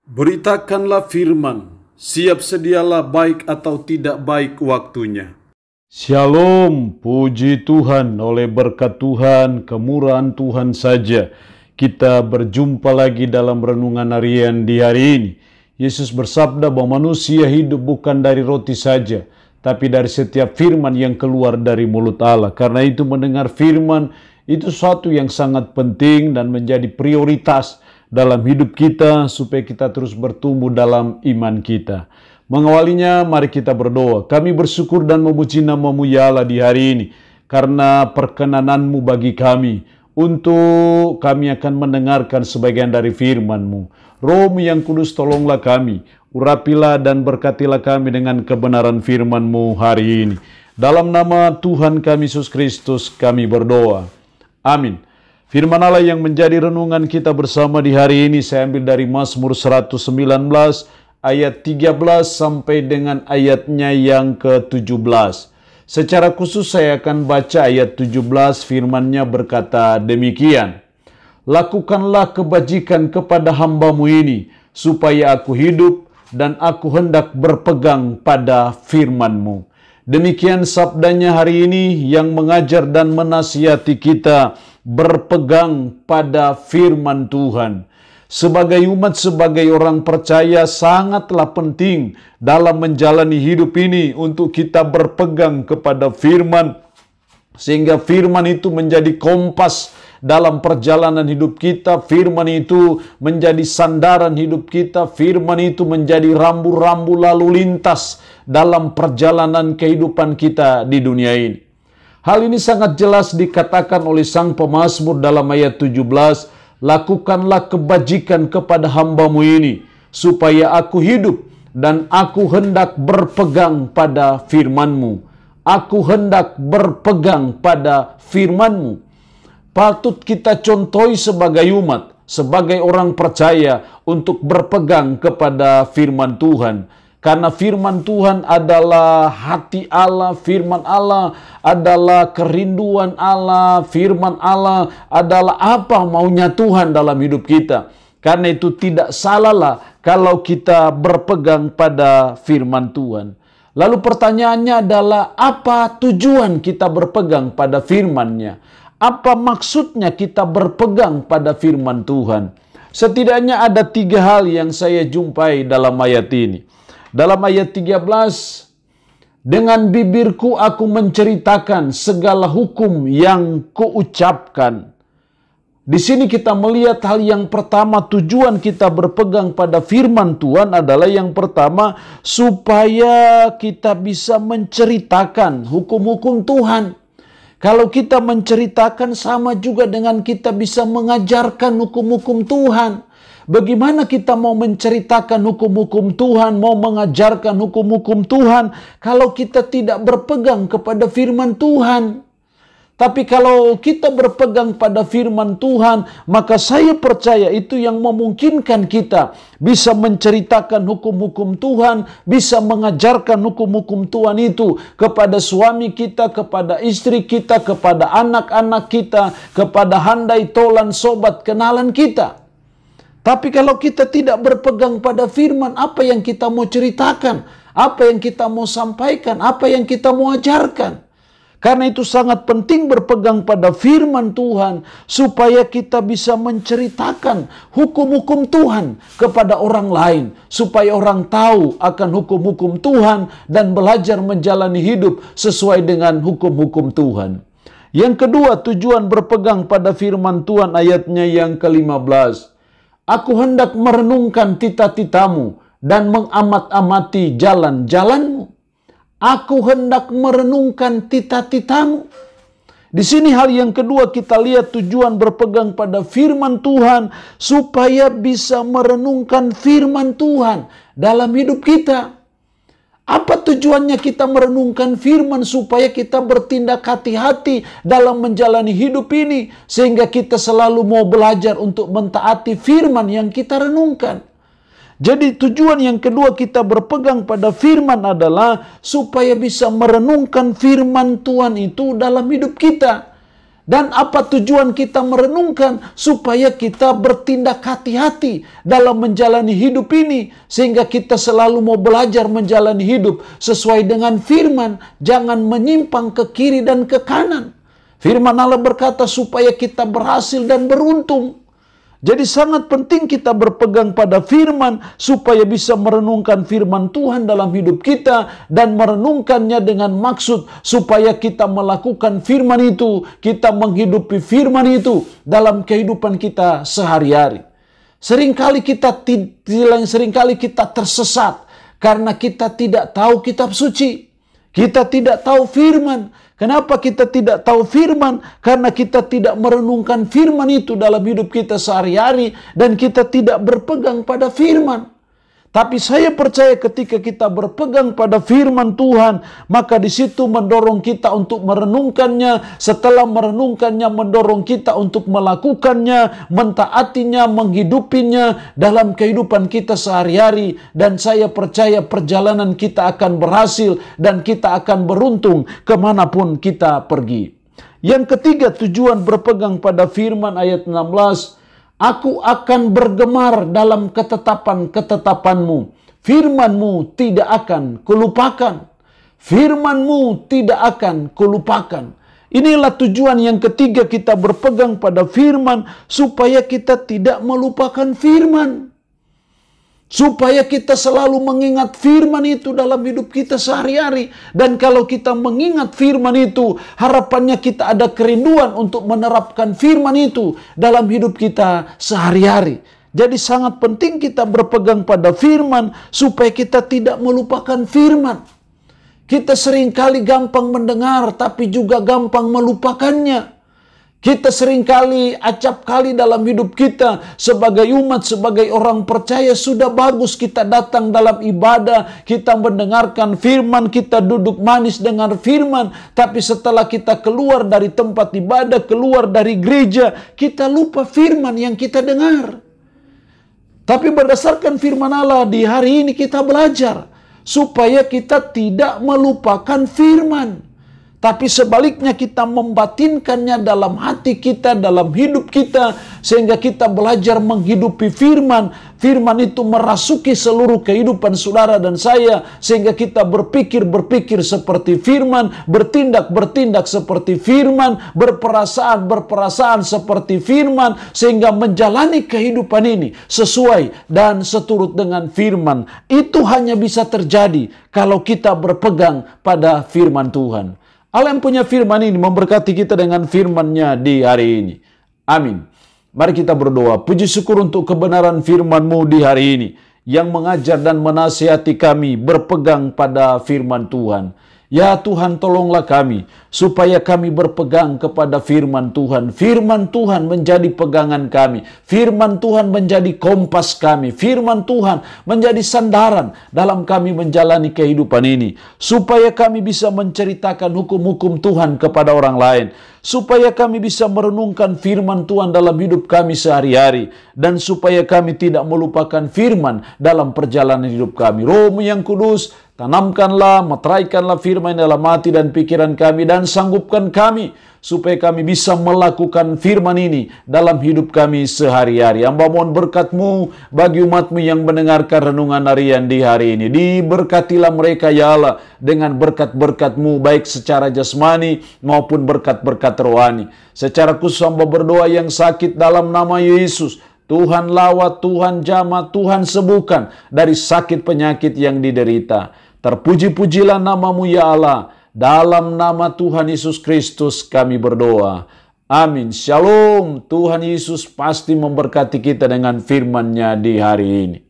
Beritakanlah firman, siap sedialah baik atau tidak baik waktunya. Shalom, puji Tuhan, oleh berkat Tuhan, kemurahan Tuhan saja. Kita berjumpa lagi dalam renungan harian di hari ini. Yesus bersabda bahwa manusia hidup bukan dari roti saja, tapi dari setiap firman yang keluar dari mulut Allah. Karena itu mendengar firman itu suatu yang sangat penting dan menjadi prioritas dalam hidup kita supaya kita terus bertumbuh dalam iman kita. Mengawalinya, mari kita berdoa. Kami bersyukur dan memuji nama-Mu ya Allah di hari ini, karena perkenanan-Mu bagi kami, untuk kami akan mendengarkan sebagian dari firman-Mu. Roh-Mu yang kudus, tolonglah kami, urapilah dan berkatilah kami dengan kebenaran firman-Mu hari ini. Dalam nama Tuhan kami Yesus Kristus kami berdoa. Amin. Firman Allah yang menjadi renungan kita bersama di hari ini saya ambil dari Mazmur 119 ayat 13 sampai dengan ayatnya yang ke-17. Secara khusus saya akan baca ayat 17, firman-Nya berkata demikian. Lakukanlah kebajikan kepada hamba-Mu ini, supaya aku hidup dan aku hendak berpegang pada firman-Mu. Demikian sabdanya hari ini yang mengajar dan menasihati kita berpegang pada firman Tuhan. Sebagai umat, sebagai orang percaya, sangatlah penting dalam menjalani hidup ini untuk kita berpegang kepada firman, sehingga firman itu menjadi kompas dalam perjalanan hidup kita. Firman itu menjadi sandaran hidup kita. Firman itu menjadi rambu-rambu lalu lintas dalam perjalanan kehidupan kita di dunia ini. Hal ini sangat jelas dikatakan oleh sang pemazmur dalam ayat 17. Lakukanlah kebajikan kepada hamba-Mu ini, supaya aku hidup dan aku hendak berpegang pada firman-Mu. Aku hendak berpegang pada firman-Mu. Patut kita contohi sebagai umat, sebagai orang percaya untuk berpegang kepada firman Tuhan. Karena firman Tuhan adalah hati Allah, firman Allah adalah kerinduan Allah, firman Allah adalah apa maunya Tuhan dalam hidup kita. Karena itu tidak salahlah kalau kita berpegang pada firman Tuhan. Lalu pertanyaannya adalah, apa tujuan kita berpegang pada firman-Nya? Apa maksudnya kita berpegang pada firman Tuhan? Setidaknya ada 3 hal yang saya jumpai dalam ayat ini. Dalam ayat 13, dengan bibirku aku menceritakan segala hukum yang kuucapkan. Di sini kita melihat hal yang pertama, tujuan kita berpegang pada firman Tuhan adalah yang pertama, supaya kita bisa menceritakan hukum-hukum Tuhan. Kalau kita menceritakan sama juga dengan kita bisa mengajarkan hukum-hukum Tuhan. Bagaimana kita mau menceritakan hukum-hukum Tuhan, mau mengajarkan hukum-hukum Tuhan, kalau kita tidak berpegang kepada firman Tuhan? Tapi kalau kita berpegang pada firman Tuhan, maka saya percaya itu yang memungkinkan kita bisa menceritakan hukum-hukum Tuhan, bisa mengajarkan hukum-hukum Tuhan itu kepada suami kita, kepada istri kita, kepada anak-anak kita, kepada handai tolan sobat kenalan kita. Tapi kalau kita tidak berpegang pada firman, apa yang kita mau ceritakan? Apa yang kita mau sampaikan? Apa yang kita mau ajarkan? Karena itu sangat penting berpegang pada firman Tuhan, supaya kita bisa menceritakan hukum-hukum Tuhan kepada orang lain. Supaya orang tahu akan hukum-hukum Tuhan dan belajar menjalani hidup sesuai dengan hukum-hukum Tuhan. Yang kedua, tujuan berpegang pada firman Tuhan ayatnya yang ke-15. Aku hendak merenungkan tita-titamu dan mengamat-amati jalan-jalanmu. Aku hendak merenungkan tita-titamu. Di sini hal yang kedua kita lihat tujuan berpegang pada firman Tuhan, supaya bisa merenungkan firman Tuhan dalam hidup kita. Apa tujuannya kita merenungkan firman? Supaya kita bertindak hati-hati dalam menjalani hidup ini, sehingga kita selalu mau belajar untuk mentaati firman yang kita renungkan. Jadi tujuan yang kedua kita berpegang pada firman adalah supaya bisa merenungkan firman Tuhan itu dalam hidup kita. Dan apa tujuan kita merenungkan? Supaya kita bertindak hati-hati dalam menjalani hidup ini. Sehingga kita selalu mau belajar menjalani hidup sesuai dengan firman. Jangan menyimpang ke kiri dan ke kanan. Firman Allah berkata supaya kita berhasil dan beruntung. Jadi sangat penting kita berpegang pada firman supaya bisa merenungkan firman Tuhan dalam hidup kita dan merenungkannya dengan maksud supaya kita melakukan firman itu, kita menghidupi firman itu dalam kehidupan kita sehari-hari. Seringkali kita tersesat karena kita tidak tahu kitab suci. Kita tidak tahu firman. Kenapa kita tidak tahu firman? Karena kita tidak merenungkan firman itu dalam hidup kita sehari-hari dan kita tidak berpegang pada firman. Tapi saya percaya ketika kita berpegang pada firman Tuhan, maka di situ mendorong kita untuk merenungkannya. Setelah merenungkannya, mendorong kita untuk melakukannya, mentaatinya, menghidupinya dalam kehidupan kita sehari-hari. Dan saya percaya perjalanan kita akan berhasil dan kita akan beruntung kemanapun kita pergi. Yang ketiga, tujuan berpegang pada firman ayat 16. Aku akan bergemar dalam ketetapan-ketetapanmu. Firman-Mu tidak akan kulupakan. Firman-Mu tidak akan kulupakan. Inilah tujuan yang ketiga kita berpegang pada firman. Supaya kita tidak melupakan firman. Supaya kita selalu mengingat firman itu dalam hidup kita sehari-hari. Dan kalau kita mengingat firman itu, harapannya kita ada kerinduan untuk menerapkan firman itu dalam hidup kita sehari-hari. Jadi sangat penting kita berpegang pada firman supaya kita tidak melupakan firman. Kita seringkali gampang mendengar tapi juga gampang melupakannya. Kita seringkali acap kali dalam hidup kita sebagai umat, sebagai orang percaya sudah bagus kita datang dalam ibadah, kita mendengarkan firman, kita duduk manis dengar firman, tapi setelah kita keluar dari tempat ibadah, keluar dari gereja, kita lupa firman yang kita dengar. Tapi berdasarkan firman Allah di hari ini kita belajar supaya kita tidak melupakan firman. Tapi sebaliknya kita membatinkannya dalam hati kita, dalam hidup kita. Sehingga kita belajar menghidupi firman. Firman itu merasuki seluruh kehidupan saudara dan saya. Sehingga kita berpikir seperti firman. Bertindak seperti firman. Berperasaan seperti firman. Sehingga menjalani kehidupan ini sesuai dan seturut dengan firman. Itu hanya bisa terjadi kalau kita berpegang pada firman Tuhan. Allah yang punya firman ini memberkati kita dengan firman-Nya di hari ini. Amin. Mari kita berdoa. Puji syukur untuk kebenaran firman-Mu di hari ini. Yang mengajar dan menasihati kami berpegang pada firman Tuhan. Ya Tuhan, tolonglah kami supaya kami berpegang kepada firman Tuhan. Firman Tuhan menjadi pegangan kami. Firman Tuhan menjadi kompas kami. Firman Tuhan menjadi sandaran dalam kami menjalani kehidupan ini. Supaya kami bisa menceritakan hukum-hukum Tuhan kepada orang lain. Supaya kami bisa merenungkan firman Tuhan dalam hidup kami sehari-hari. Dan supaya kami tidak melupakan firman dalam perjalanan hidup kami. Roh-Mu yang kudus, tanamkanlah, meteraikanlah firman dalam hati dan pikiran kami dan sanggupkan kami supaya kami bisa melakukan firman ini dalam hidup kami sehari-hari. Hamba mohon berkat-Mu bagi umat-Mu yang mendengarkan renungan harian di hari ini. Diberkatilah mereka ya Allah dengan berkat-berkat-Mu baik secara jasmani maupun berkat-berkat rohani. Secara khusus hamba berdoa yang sakit dalam nama Yesus. Tuhan lawat, Tuhan jamah, Tuhan sembuhkan dari sakit penyakit yang diderita. Terpuji-pujilah nama-Mu ya Allah. Dalam nama Tuhan Yesus Kristus kami berdoa. Amin. Shalom. Tuhan Yesus pasti memberkati kita dengan firman-Nya di hari ini.